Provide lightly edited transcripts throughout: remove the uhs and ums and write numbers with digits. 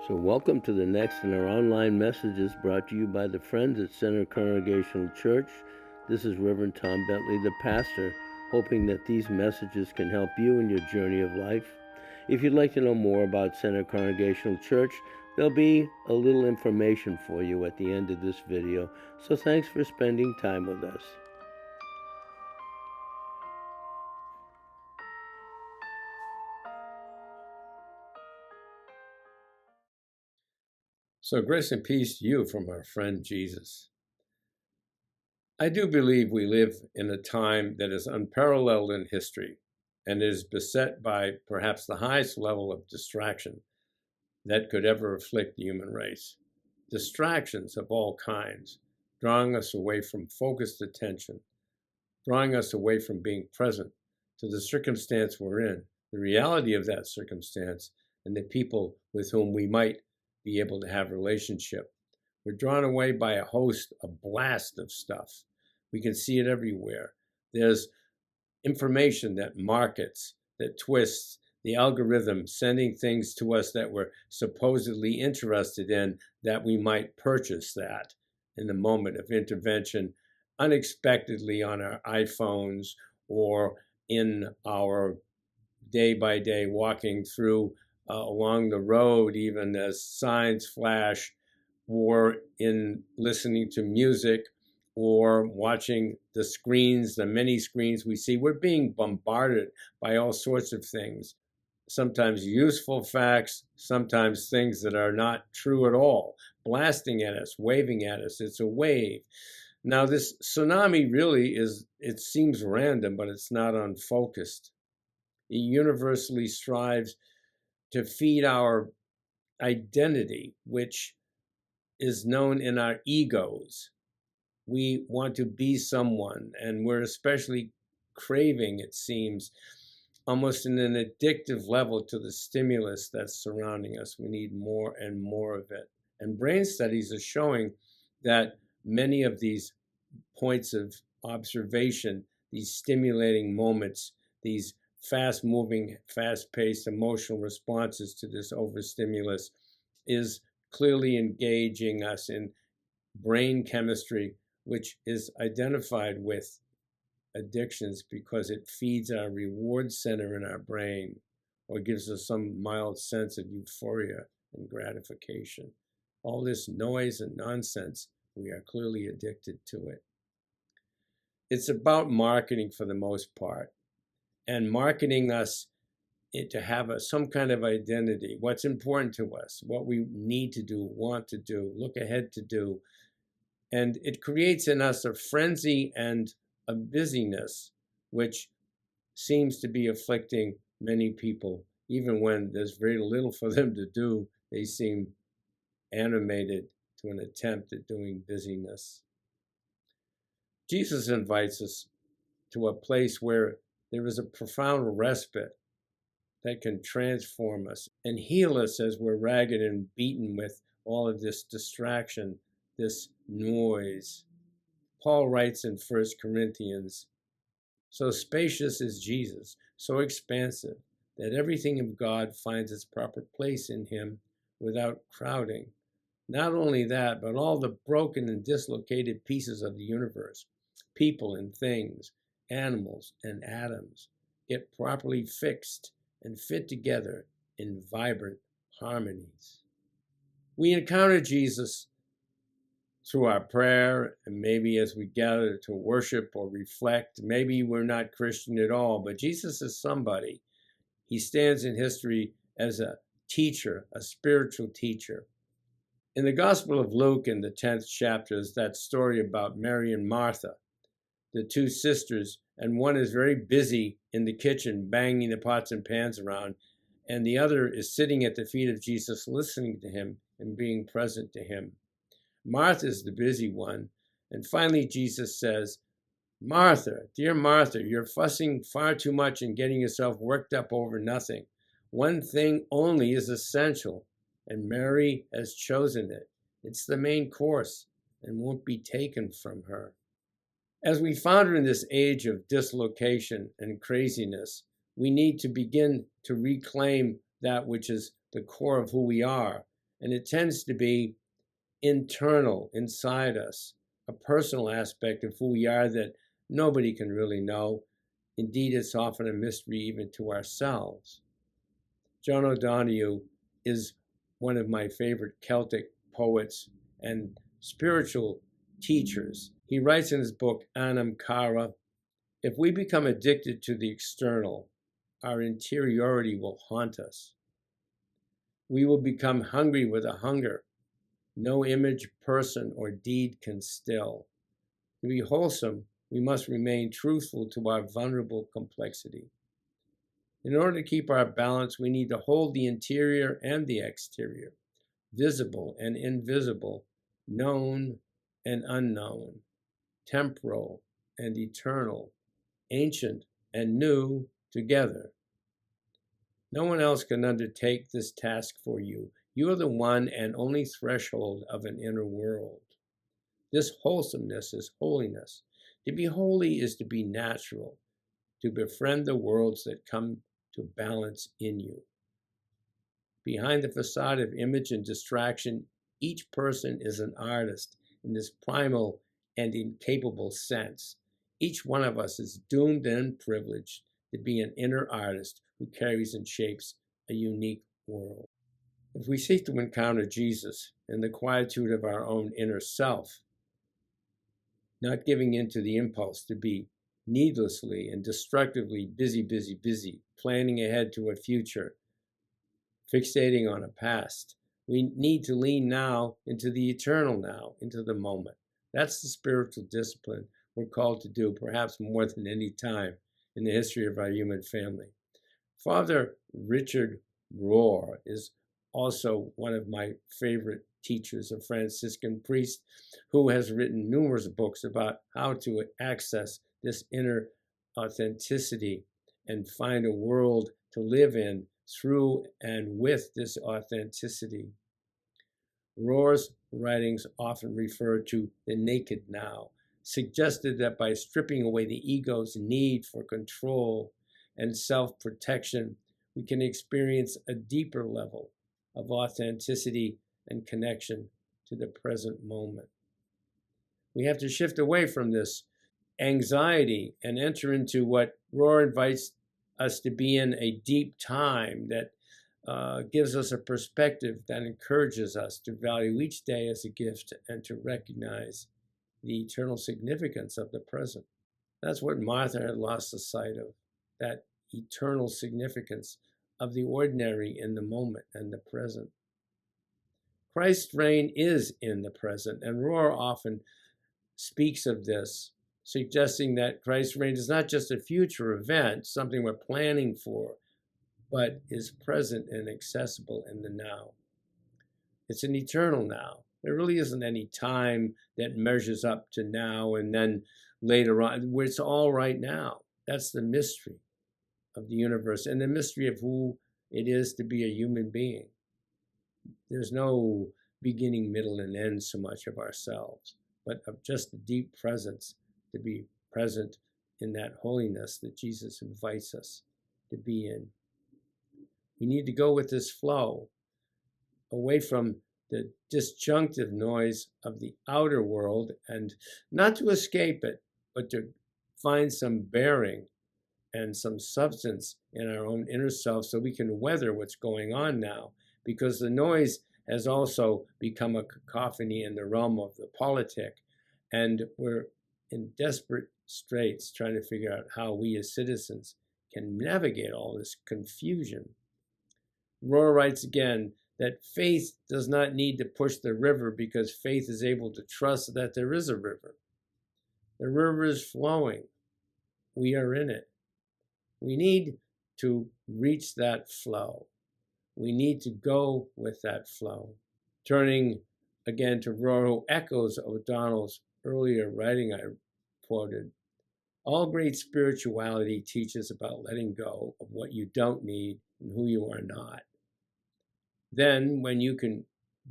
So, welcome to the next in our online messages brought to you by the friends at Center Congregational Church. This is Reverend Tom Bentley, the pastor, hoping that these messages can help you in your journey of life. If you'd like to know more about Center Congregational Church, there'll be a little information for you at the end of this video. So, thanks for spending time with us. So grace and peace to you from our friend Jesus. I do believe we live in a time that is unparalleled in history and is beset by perhaps the highest level of distraction that could ever afflict the human race. Distractions of all kinds, drawing us away from focused attention, drawing us away from being present to the circumstance we're in, the reality of that circumstance, and the people with whom we might be able to have relationship. We're drawn away by a blast of stuff. We can see it everywhere. There's information that markets, that twists, the algorithm sending things to us that we're supposedly interested in, that we might purchase that in the moment of intervention unexpectedly on our iPhones or in our day-by-day walking through along the road, even as signs flash, or in listening to music, or watching the screens, the many screens we see. We're being bombarded by all sorts of things, sometimes useful facts, sometimes things that are not true at all, blasting at us, waving at us. It's a wave. Now, this tsunami really is, it seems random, but it's not unfocused. It universally strives to feed our identity, which is known in our egos. We want to be someone, and we're especially craving, it seems, almost in an addictive level to the stimulus that's surrounding us. We need more and more of it. And brain studies are showing that many of these points of observation, these stimulating moments, these fast-moving, fast-paced emotional responses to this overstimulus is clearly engaging us in brain chemistry, which is identified with addictions because it feeds our reward center in our brain or gives us some mild sense of euphoria and gratification. All this noise and nonsense, we are clearly addicted to it. It's about marketing for the most part, and marketing us to have some kind of identity, what's important to us, what we need to do, want to do, look ahead to do. And it creates in us a frenzy and a busyness, which seems to be afflicting many people. Even when there's very little for them to do, they seem animated to an attempt at doing busyness. Jesus invites us to a place where there is a profound respite that can transform us and heal us as we're ragged and beaten with all of this distraction, this noise. Paul writes in 1 Corinthians, "So spacious is Jesus, so expansive, that everything of God finds its proper place in him without crowding. Not only that, but all the broken and dislocated pieces of the universe, people and things, animals and atoms, get properly fixed and fit together in vibrant harmonies." We encounter Jesus through our prayer, and maybe as we gather to worship or reflect. Maybe we're not Christian at all, but Jesus is somebody. He stands in history as a teacher, a spiritual teacher. In the Gospel of Luke, in the 10th chapter, is that story about Mary and Martha, the two sisters, and one is very busy in the kitchen banging the pots and pans around, and the other is sitting at the feet of Jesus listening to him and being present to him. Martha is the busy one, and finally Jesus says, "Martha, dear Martha, you're fussing far too much and getting yourself worked up over nothing. One thing only is essential, and Mary has chosen it. It's the main course and won't be taken from her." As we founder in this age of dislocation and craziness, we need to begin to reclaim that which is the core of who we are And it tends to be internal, inside us, a personal aspect of who we are that nobody can really know. Indeed, it's often a mystery even to ourselves. John O'Donohue is one of my favorite Celtic poets and spiritual teachers. He writes in his book, Anam Cara, if we become addicted to the external, our interiority will haunt us. We will become hungry with a hunger no image, person, or deed can still. To be wholesome, we must remain truthful to our vulnerable complexity. In order to keep our balance, we need to hold the interior and the exterior, visible and invisible, known and unknown, temporal and eternal, ancient and new together. No one else can undertake this task for you. You are the one and only threshold of an inner world. This wholesomeness is holiness. To be holy is to be natural, to befriend the worlds that come to balance in you. Behind the facade of image and distraction, each person is an artist in this primal and incapable sense. Each one of us is doomed and privileged to be an inner artist who carries and shapes a unique world. If we seek to encounter Jesus in the quietude of our own inner self, not giving in to the impulse to be needlessly and destructively busy, planning ahead to a future, fixating on a past, we need to lean now into the eternal now, into the moment. That's the spiritual discipline we're called to do, perhaps more than any time in the history of our human family. Father Richard Rohr is also one of my favorite teachers, a Franciscan priest who has written numerous books about how to access this inner authenticity and find a world to live in through and with this authenticity. Rohr's writings often refer to the naked now, suggested that by stripping away the ego's need for control and self-protection, we can experience a deeper level of authenticity and connection to the present moment. We have to shift away from this anxiety and enter into what Rohr invites us to be in, a deep time that gives us a perspective that encourages us to value each day as a gift and to recognize the eternal significance of the present. That's what Martha had lost the sight of, that eternal significance of the ordinary in the moment and the present. Christ's reign is in the present, and Rohr often speaks of this, suggesting that Christ's reign is not just a future event, something we're planning for, but is present and accessible in the now. It's an eternal now. There really isn't any time that measures up to now and then later on, where it's all right now. That's the mystery of the universe and the mystery of who it is to be a human being. There's no beginning, middle, and end so much of ourselves, but of just the deep presence, to be present in that holiness that Jesus invites us to be in. We need to go with this flow, away from the disjunctive noise of the outer world, and not to escape it, but to find some bearing and some substance in our own inner self so we can weather what's going on now, because the noise has also become a cacophony in the realm of the politic, and we're in desperate straits trying to figure out how we as citizens can navigate all this confusion. Rohr writes again that faith does not need to push the river because faith is able to trust that there is a river. The river is flowing. We are in it. We need to reach that flow. We need to go with that flow. Turning again to Rohr, who echoes O'Donnell's earlier writing I quoted, all great spirituality teaches about letting go of what you don't need and who you are not. Then, when you can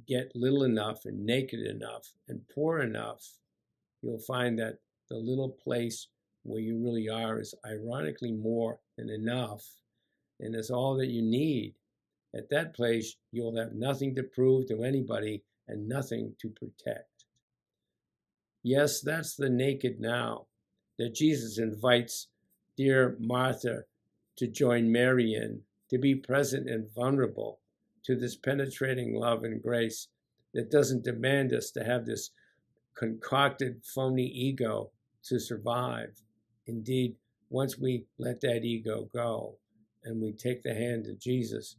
get little enough and naked enough and poor enough, you'll find that the little place where you really are is ironically more than enough and is all that you need. At that place, you'll have nothing to prove to anybody and nothing to protect. Yes, that's the naked now that Jesus invites dear Martha to join Mary in, to be present and vulnerable to this penetrating love and grace that doesn't demand us to have this concocted, phony ego to survive. Indeed, once we let that ego go and we take the hand of Jesus,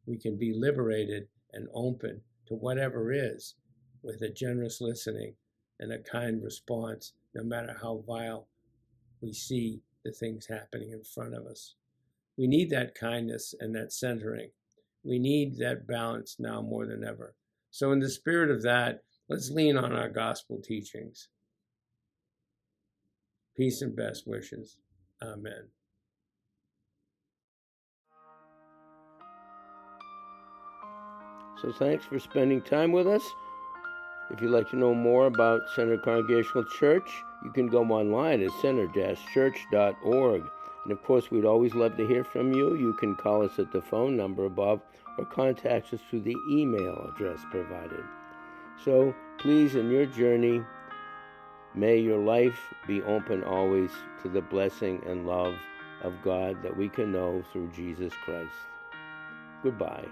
we can be liberated and open to whatever is with a generous listening and a kind response, no matter how vile we see the things happening in front of us. We need that kindness and that centering. We need that balance now more than ever. So in the spirit of that, let's lean on our gospel teachings. Peace and best wishes. Amen. So thanks for spending time with us. If you'd like to know more about Center Congregational Church, you can go online at center-church.org. And of course, we'd always love to hear from you. You can call us at the phone number above or contact us through the email address provided. So please, in your journey, may your life be open always to the blessing and love of God that we can know through Jesus Christ. Goodbye.